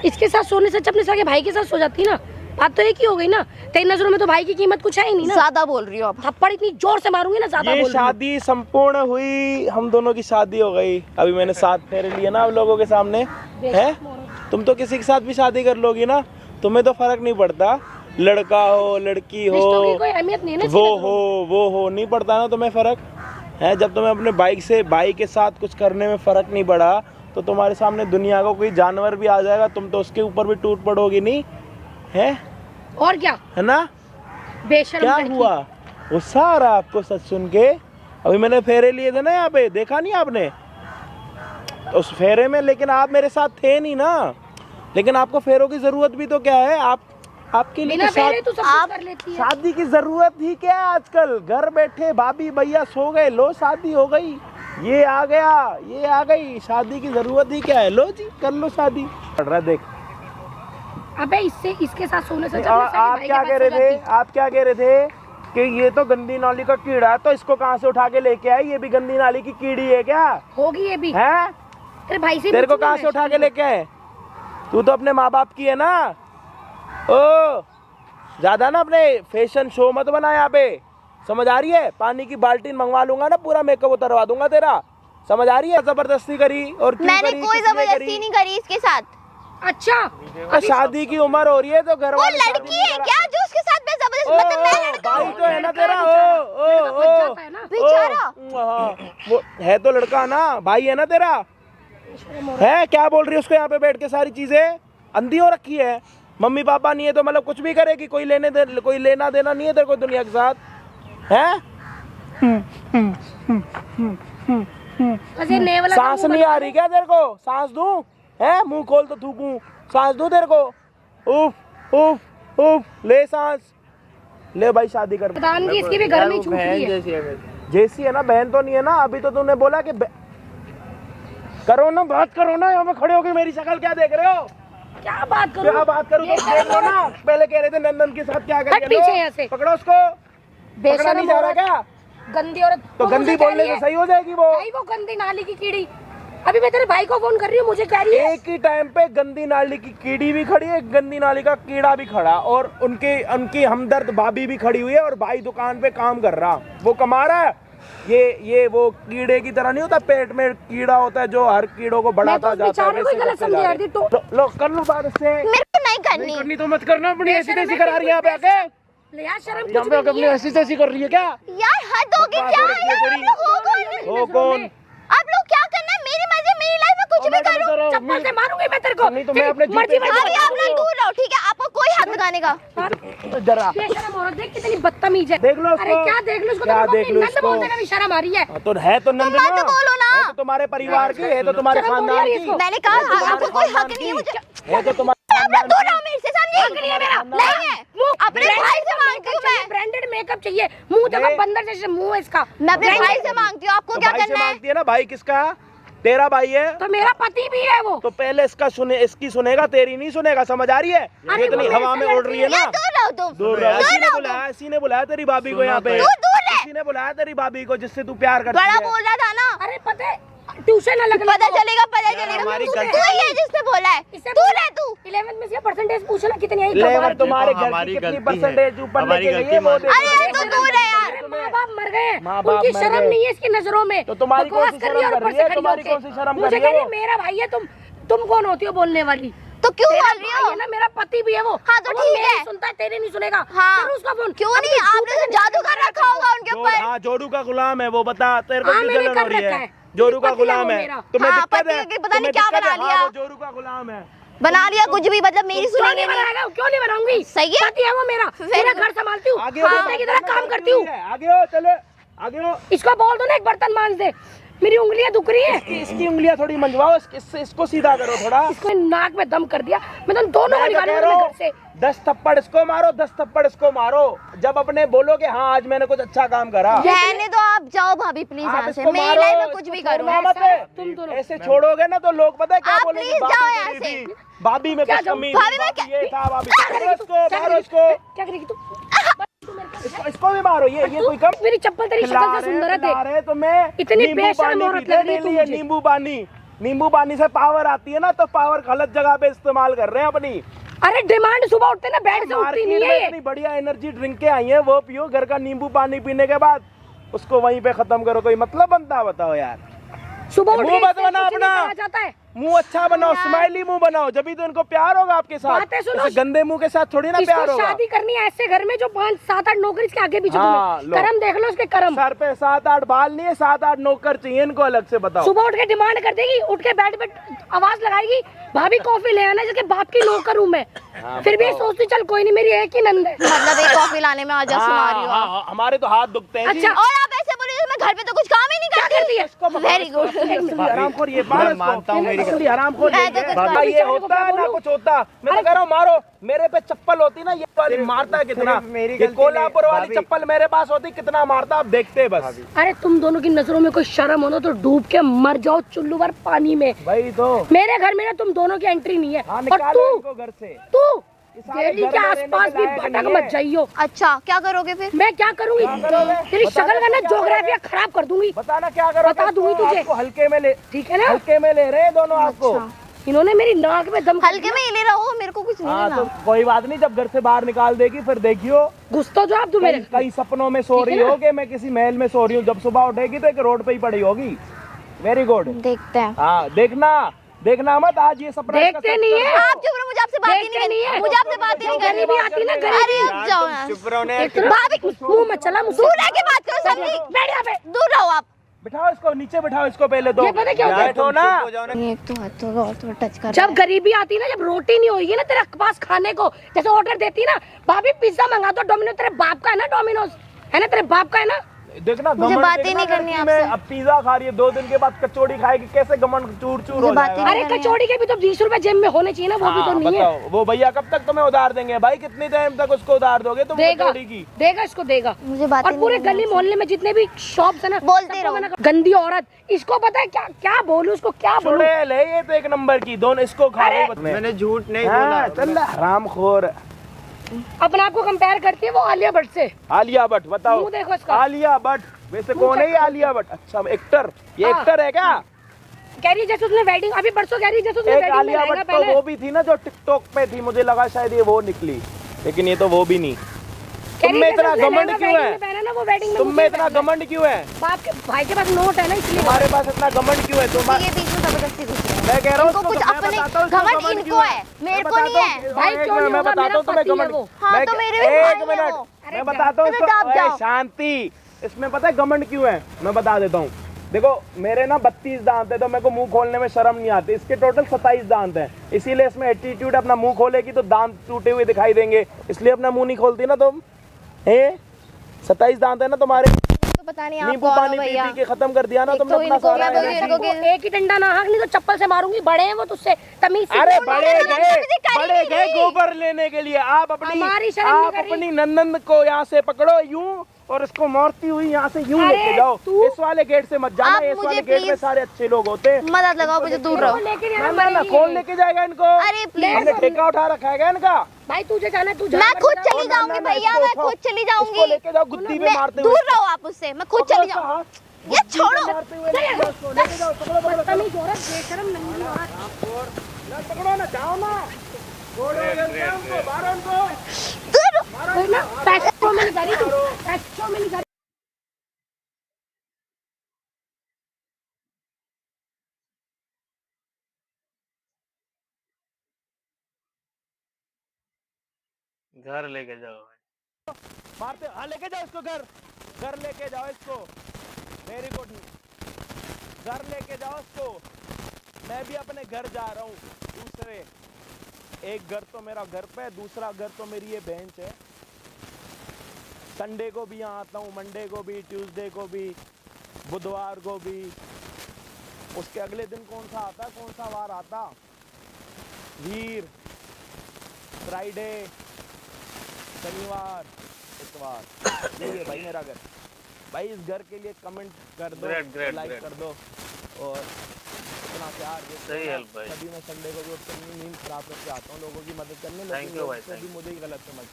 इसके साथ सोने से अपने सगे भाई के साथ सो जाती ना, बात तो एक ही हो गई ना। तेरी नजरों में तो भाई की कीमत कुछ है ही नहीं ना। ज्यादा बोल रही हो अब। थप्पड़ इतनी जोर से मारूंगी ना, ज्यादा ये बोल रही हूँ। शादी संपूर्ण हुई, हम दोनों की शादी हो गई। अभी मैंने 7 फेरे लिए ना आप लोगों के सामने है। तुम तो किसी के साथ भी शादी कर लोगी ना, तुम्हें तो फर्क नहीं पड़ता, लड़का हो लड़की हो, रिश्तों की कोई अहमियत नहीं है ना वो इसकी हो वो हो, नहीं पड़ता ना तुम्हें फर्क है। जब तुम्हें अपने भाई के साथ कुछ करने में फर्क नहीं पड़ा तो तुम्हारे सामने दुनिया का कोई जानवर भी आ जाएगा, तुम तो उसके ऊपर भी टूट पड़ोगी नहीं है? नजरों। और क्या है ना? बेशर्म क्या लड़की। हुआ वो सारा आपको सच सुन के? अभी मैंने फेरे लिए थे ना यहाँ पे, देखा नहीं आपने? तो उस फेरे में लेकिन आप मेरे साथ थे नहीं ना, लेकिन आपको फेरों की जरूरत भी तो क्या है? आपके लिए बिना तो फेरे तू सब कुछ कर लेती है। शादी की जरूरत ही क्या है आजकल? घर बैठे भाभी भैया सो गए, लो शादी हो गई, ये आ गया ये आ गई, शादी की जरूरत ही क्या है? लो जी कर लो शादी। पड़ रहा है देख। अबे इसके साथ सोने से आप क्या कह रहे थे? आप क्या कह रहे थे कि ये तो गंदी नाली का कीड़ा है, तो इसको कहाँ से उठा के लेके आए? ये भी गंदी नाली की कीड़ी है क्या? होगी ये भी है? तेरे भाई से। तेरे को कहाँ से उठा के लेके आए? तू तो अपने माँ बाप की है ना। ओ ज्यादा ना अपने फैशन शो मत बना यहाँ पे, समझ आ रही है? पानी की बाल्टी मंगवा लूंगा ना, पूरा मेकअप उतरवा दूंगा तेरा, समझ आ रही है? जबरदस्ती करी और क्यों मैंने करी, कोई किसने जबरदस्ती करी? नहीं करी इसके साथ। अच्छा तो शादी की उम्र हो रही है तो घर वो वाले शादी लड़की नहीं है करा- क्या जो उसके साथ मैं जबरदस्ती, मतलब मैं लड़का भाई हूँ? तो है ना तेरा। लड़का बच जाता है ना। बेचारा। हाँ, वो है तो लड़का ना, भाई है ना तेरा। है क्या बोल रही है उसको यहाँ पे बैठ के सारी चीजें? अंधी हो रखी है। मम्मी पापा नहीं है तो मतलब कुछ भी करेगी, कोई लेना देना नहीं है तेरे को दुनिया के साथ है? बस ये ने वाला सांस नहीं आ रही क्या तेरे को? सांस दूं? है मुंह खोल तो थूकूं? सांस दूं तेरे को? उफ उफ उफ, ले सांस। ले भाई शादी कर। प्रधान जी इसकी भी यार, गर्मी वो छूट रही बहन है। जैसी है मेरी। जैसी है ना, बहन तो नहीं है ना। अभी तो तूने बोला कि करो ना, बात करो ना। यहाँ पे खड़े होके मेरी शक्ल क्या देख रहे हो? क्या बात करूं? क्या बात करूं? तुम देख लो ना, पहले कह रहे थे नंदन के साथ क्या हट कर पीछे यहाँ से। पकड़ो उसको। पकड़ा बेशरम नहीं जा रहा औरत, क्या? गंदी औरत। तो मुझे गंदी कह बोलने रही से है, सही हो जाएगी वो। भाई वो गंदी नाली की कीड़ी। अभी मैं तेरे भाई को फोन कर रही हूँ, मुझे कह रही है एक ही टाइम पे गंदी नाली की कीड़ी भी खड़ी है, गंदी नाली का कीड़ा भी खड़ा, और उनकी हमदर्द भाभी भी खड़ी हुई है, और भाई दुकान पे काम कर रहा, वो कमा रहा है। ये वो कीड़े की तरह नहीं होता, पेट में कीड़ा होता है जो हर कीड़ों को बढ़ाता मैं तो जाता है। बेचारे को ही वैसे गलत करते समझी जा यार रहे। दी तो। लो कर लो बात इससे। मेरे को नहीं करनी। करनी तो मत करना, अपनी ऐसी तैसी करा रही है यहाँ पे आके। ले यार शर्म यहाँ कुछ पे भी आके नहीं अपनी है। ऐसी तैसी कर रही है क्या? यार हद होगी बात क्या हो रखी है यार, तेरी। आप लोग हो कौन? हो कौन? आप लोग क्या करना है? मेरी मर्जी, मेरी लाइफ में कुछ भी करूं। चप्पल से मारूंगी मैं तेरे को। नहीं तो मैं अपने मर्जी जूते में अभी आप लोग दूर रहो, ठीक है? आपको कोई हाथ लगाने का। जरा बेशरम औरत, देख कितनी बदतमीज है। देख लो उसको। अरे क्या देख लो उसको? क्या तो देख लो नंद उसको? बोलने का भी शर्म आ रही है। तो है तो नंद मत ना, बोलो ना। है तो तुम्हारे परिवार की, है तो तुम्हारे शर्म खानदान बोलिए की, इसको। मैंने कहा आपको कोई हक नहीं है मुझे। है तो तुम्हारे आप लोग दूर रहो मेरे से, समझे? नहीं है मेरा। नहीं है। अपने भाई से मांगती हूँ मैं। ब्रांडेड मेकअप चाहिए। मुंह देखो नहीं। बंदर जैसे मुंह है इसका। मैं अपने भाई से मांगती हूँ, आपको तो क्या भाई से करना है? मांगती है ना। भाई किसका? तेरा भाई है। तो मेरा पति भी है वो। तो पहले इसका सुने, इसकी सुनेगा, तेरी नहीं सुनेगा। समझ आ रही है? अरे ये इतनी वो हवा में ऐसे उड़ रही है ना। यार दूर रहो तुम। दूर रहो। रहो। इसी ने रहो बुलाया, इसी ने बुलाया तेरी भाभी को यहाँ पे। दूर दूर रहे। इसी ने बुलाया तेरी भाभी को जिससे तू प्यार करती बड़ा है। बोल रहा था ना। अरे पता है ट्यूशन ना लगना। पता चलेगा, पता यार, चलेगा। हमारी तू गलती ही है जिसने बोला है। तू रह तू। 11th में से परसेंटेज पूछो ना कितनी आई। लेवर गवार। तुम्हारे देखो, घर की हमारी कितनी गलती है। परसेंटेज ऊपर हमारी लेके गई गलती है वो मान- देखो। अरे यार तू दूर है यार। अरे माँ बाप मर गए हैं। माँ बाप उनकी मर शर्म गए। नहीं है इसकी नजरों में। तो तुम्हारी बकवास कौन सी कर रही है शर्म और कर ऊपर रही है? से खड़ी तुम्हारी होके। कौन सी शर्म कर मुझे रही है कह रही वो? मेरा भाई है, तुम कौन होती हो बोलने वाली? तो क्यों तेरा बोल रही भाई हो? है ना, मेरा पति भी है वो। हाँ, तो वो ठीक मेरी है। सुनता है, तेरी नहीं सुनेगा। हाँ। करो उसका फोन। क्यों अब नहीं? तो आपने तो जादू कर रखा होगा उनके ऊपर। हाँ, जोड़ू का गुलाम है वो। बता तेरे को हाँ, क्यों मैंने जलन हो कर रही रखा है? है। जोड़ू का पति है गुलाम वो है। मेरा। तुम्हें हाँ, दिक्कत पति है? है कि पता नहीं तुम्हें क्या दिक्कत है? बना लिया। हाँ, वो जोड़ू का गुलाम है। बना लिया कुछ भी, मतलब मेरी क्यों सुनेंगे नहीं नहीं। बनाएगा? क्यों नहीं बनाऊंगी? सही है। पति है वो मेरा। मेरा घर संभालती हूँ। आगे हाँ, हो, की तरह काम करती हूँ। आगे हो, चले आगे हो। इसको बोल दो ना एक बर्तन मांज दे। मेरी उंगलियां दुख रही है। इसकी उंगलियां थोड़ी मंजवाओ, इसको सीधा करो थोड़ा। इसको नाक में दम कर दिया। मैं तो दोनों को मैं तो कह रहा निकालूंगा हूँ, घर से। 10 थप्पड़ इसको मारो, 10 थप्पड़ इसको मारो। जब अपने बोलोगे हाँ आज मैंने कुछ अच्छा काम करा। रहने दो, आप जाओ भाभी प्लीज आप यहाँ से। इसको मेरी मारो, लाइफ में कुछ इसको भी करो। छोड़ना मत है। तुम दोनों। ऐसे छोड़ोगे ना तो लोग पता है क्या आप बोलेंगे? प्लीज भाभी जाओ मेरी यहाँ से। थी, भाभी में क्या कुछ जाऊँ? कमी भाभी थी, में क्या- ये था भाभी। क्या मारो करेगी? इसको, क्या मारो करेगी? इसको, क्या करेगी तू? इसको भी मारो। ये कोई कम मेरी चप्पल तेरी शक्ल से सुंदर है देख। रहे तुम्हें इतनी नींबू बेशर्म पानी औरत पीते लग रही है डेली तू ये मुझे। नींबू पानी से पावर आती है ना, तो पावर गलत जगह पे इस्तेमाल कर रहे हैं अपनी। अरे डिमांड सुबह उठते ना बेड से उठती मार्केट नहीं में है ये। इतनी बढ़िया एनर्जी ड्रिंकें आई हैं, वो पियो। घर का नींबू पानी पीने के बाद उसको वहीं पे खत्म करो। कोई मतलब बनता है? बताओ यार। सुबह उठ मुंह के मत इससे बना कुछ नहीं अपना। कहा जाता है। मुंह अच्छा बनाओ, स्माइली मुंह बनाओ, जब भी तो उनको प्यार होगा आपके साथ। बातें सुनो। ऐसे गंदे मुंह के साथ थोड़ी ना प्यार इसको होगा। शादी करनी है ऐसे घर में जो 5, 7, 8 नौकरी इसके आगे पीछे हाँ, घूमे। लो। कर्म देख लो इसके कर्म। सर पे 7-8 बाल नहीं है, 7-8 नौकर चाहिए इनको अलग से। बताओ। सुबह उठ के डिमांड कर देगी, उठ के बेड पे आवाज लगाएगी, भाभी कॉफी ले आना, जिसके बाप की नौकर हूँ मैं। फिर भी सोचती चल कोई नहीं, मेरी एक ही नंद है। मतलब एक कॉफी लाने में आजा सुना रही हो आप। हाँ, हमारे तो हाथ दुखते हैं जी। अच्छा। और आप ऐसे बोल रही हो, मैं घर पे तो कुछ काम ही नहीं क्या करती है? करती। Very good. असली हरामखोर ये बात मैं इसको। मानता हूँ मेरी असली हरामखोर मैं ये तो है। कुछ ना नहीं। ये होता है ना कुछ होता। मैं तो कह रहा हूँ मारो। मेरे पे चप्पल होती ना ये वाली, मारता है कितना। सिर्फ मेरी ये गलती कोल्हापुर नहीं, वाली भाभी। चप्पल मेरे पास होती कितना मारता, आप देखते बस। अरे तुम दोनों की नजरों में कोई शर्म हो ना तो डूब के मर जाओ चुल्लू भर पानी में। वही तो। मेरे घर में ना तुम दोनों की एंट्री नहीं है। हाँ, और निकालो इनको घर से। तू सारे डेली घर के में आसपास रहने भी के लायक भटक नहीं मत है। जाइयो। अच्छा क्या करोगे फिर? मैं क्या करूंगी? करोगे? तेरी बता शक्ल दो का ना क्या ज्योग्राफिया खराब कर दूंगी। बताना क्या करो। बता दूंगी तुझे। आपको हल्के में ले, ठीक है ना? हल्के में ले रहे हैं दोनों आपको। इन्होंने मेरी नाक में दम हल्के में ही ले रहा हो, मेरे को कुछ नहीं हाँ तो लेना। कोई बात नहीं, जब घर से बाहर निकाल देगी फिर देखियो। गुस्सा जो आप तू मेरे कई सपनों में सो रही हो कि मैं किसी महल में सो रही हूँ, जब सुबह उठेगी तो एक रोड पे ही पड़ी होगी। Very good. देखते हैं। हाँ देखना मत आज ये सपना। देखते नहीं है। आप चुप रहो, मुझे आपसे बात ही देखते नहीं नहीं करनी है। मुझे आपसे बात ही नहीं करनी। गरीबी आती ना अरे गरीबी। अब जाओ यहाँ से। चुप रहो ना। एक तो भाभी मुंह मत चला मुझसे। दूर रह के बात करो, समझी? बैठ यहाँ पे। दूर रहो आप। बिठाओ इसको नीचे, बिठाओ इसको पहले तो। ये पता क्या होता है? बैठो ना। हो जाओ ना। एक तो हाथ होगा और थोड़ा टच कर। जब गरीबी आती ना, जब रोटी नहीं होगी ना तेरे पास खाने को, जैसे ऑर्डर देती ना भाभी पिज्जा मंगा दो डोमिनोज, तेरे बाप का है ना डोमिनोज, है ना तेरे बाप का है ना। देखना मुझे घमंड बातें देखना नहीं करनी लड़की में, आपसे। अब पिज्जा खा रही है 2 दिन के बाद कचौड़ी खाएगी, कैसे घमंड चूर चूर मुझे हो बातें जाएगा। नहीं अरे कचौड़ी के भी तो 20 रुपए जेब में होने चाहिए ना, वो भी तो हाँ, नहीं है। बताओ वो भैया कब तक तुम्हें उधार देंगे भाई, कितनी टाइम तक उसको उधार दोगे तुम देगा कचौड़ी की? देगा, इसको देगा। मुझे बातें और पूरे नहीं करनी गली मोहल्ले में जितने भी शॉप्स है ना, बोलते सबको रहो। मैंने कहा, गंदी औरत, इसको पता है क्या क्या बोलूं, उसको क्या बोलूं। चुड़ैल है ये तो एक नंबर की, दोनों इसको खा अरे, रहे मैंने झूठ नहीं हाँ, बोला। चल हरामखोर। अपने आप को कंपेयर करती है वो आलिया भट्ट से। आलिया भट्ट बताओ, मुंह देखो इसका। आलिया भट्ट वैसे मुंह कौन है check ये करो। आलिया भट्ट? अच्छा एक्टर, ये हाँ। एक्टर है क्या? कह रही है जैसे उसने वेडिंग, अभी परसों कह रही है जैसे उसने एक वेडिंग में आलिया लहंगा भट्ट पहना तो वो भी थी ना जो टिकटॉक पे थी, मुझे लगा शायद ये वो निकली, लेकिन ये तो वो भी नहीं। कह रही तुम में है जैसे इतना उसने घमंड लहंगा क्यों wedding है? में पहना ना, वो वेडिंग में तुम में मुझे इतना पहना। घमंड क्यों है? बाप के भाई के पास नोट है ना, इसलिए। तुम्हारे पास इतना घमंड क्यों है? तुम ये बीच में जबरदस्ती घुस रहे हैं। मैं कह रहा हूँ इनको कुछ मैं अपने बताता हूँ इसको घमंड घमंड इनको क्यों है, मेरे मैं को नहीं बताता है। हूँ, भाई, एक क्यों मिनट, नहीं मैं होगा? बताता हूँ मेरा तुम्हें पति है घमंड। वो। हाँ, मैं- तो मेरे भी एक भाई है मिनट, वो। अरे मैं बताता हूँ तो आप इसको। जाओ। ओए, शांति। इसमें पता है घमंड क्यों है? मैं बता देता हूँ। देखो मेरे ना 32 दांत है तो मेरे को मुंह खोलने में शर्म नहीं आती, इसके टोटल 27 दांत हैं, इसीलिए इसमें एटीट्यूड, अपना मुंह खोलेगी तो दांत टूटे हुए दिखाई देंगे, इसलिए अपना मुंह नहीं खोलती ना तुम। 27 दांत है ना तुम्हारे, तो पता नहीं आप नींबू कौन हो पानी पी भैया। पी के खत्म कर दिया ना एक तुमने तो अपना इनको सारा क्या बोलिए, energy। इनको क्या- एक ही डंडा ना हाँक, नहीं तो चप्पल से मारूंगी। बड़े हैं वो तुझसे, तमीज से। अरे बोलो। बड़े मैंने गए, तुझे कर ही बड़े नहीं गए रही। गोबर लेने के लिए। आप अपनी हमारी शर्म नहीं आप कर रही। अपनी नंदन को यहाँ से पकड़ो यूं और इसको मारती हुई यहाँ से यूं अरे लेके जाओ। तू- इस वाले गेट से मत जाना, आप इस मुझे वाले गेट में please- सारे अच्छे लोग होते हैं। मदद लगाओ, मुझे दूर रहो। लेकिन ना यार ना ना, कौन लेके जाएगा इनको? अरे प्लीज, हमने ठेका उठा रखा है क्या इनका? भाई तुझे जाना है, तू जा। मैं खुद जा। चली जाऊंगी भैया, इसको मैं उठाओ। खुद चली इसको जाऊंगी। लेके जाओ गुत्ती में मैं- मारते दूर हुए। रहो आप उससे, मैं खुद चली जाऊंगी। ये छोड़ो। मारते हुए लेके जाओ इसको, लेके जाओ, पकड़ो पकड़ो बदतमीज औरत, बेशरम नंगी औरत। ना, पकड़ो ना, जाओ ना, छोड़ो उनको, मारो उनको, दूर मारो वही ना, पैसों में नहीं करी तू, पैसों में नहीं करी। घर लेके जाओ। मारते। हाँ लेके जाओ इसको घर, घर लेके जाओ इसको। वेरी गुड, घर लेके जाओ इसको। मैं भी अपने घर जा रहा हूँ दूसरे। एक घर तो मेरा घर पे है, दूसरा घर तो मेरी ये बेंच है। संडे को भी यहाँ आता हूँ, मंडे को भी, ट्यूसडे को भी, बुधवार को भी। उसके अगले दिन कौन सा आता, कौन सा वार आता? वीर, फ्राइडे, शनिवार, इतवार। यही है भाई मेरा घर। भाई इस घर के लिए कमेंट कर दो, Great, लाइक great. कर दो और इतना प्यार दे दो। सही help भाई। कभी मैं संडे को भी उठ कर नींद खराब करके आता हूँ लोगों की मदद करने, Thank लेकिन you लोग भाई, कभी thank मुझे ही गलत समझ।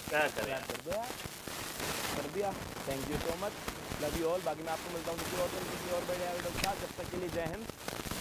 क्या करें? याद कर दो यार, कर दिया। Thank you so much, love you all. बाकी मैं आपको मिलता हूँ किसी और दिन किसी और बढ़िया वीडियो के साथ। जब तक के लिए जय हिंद।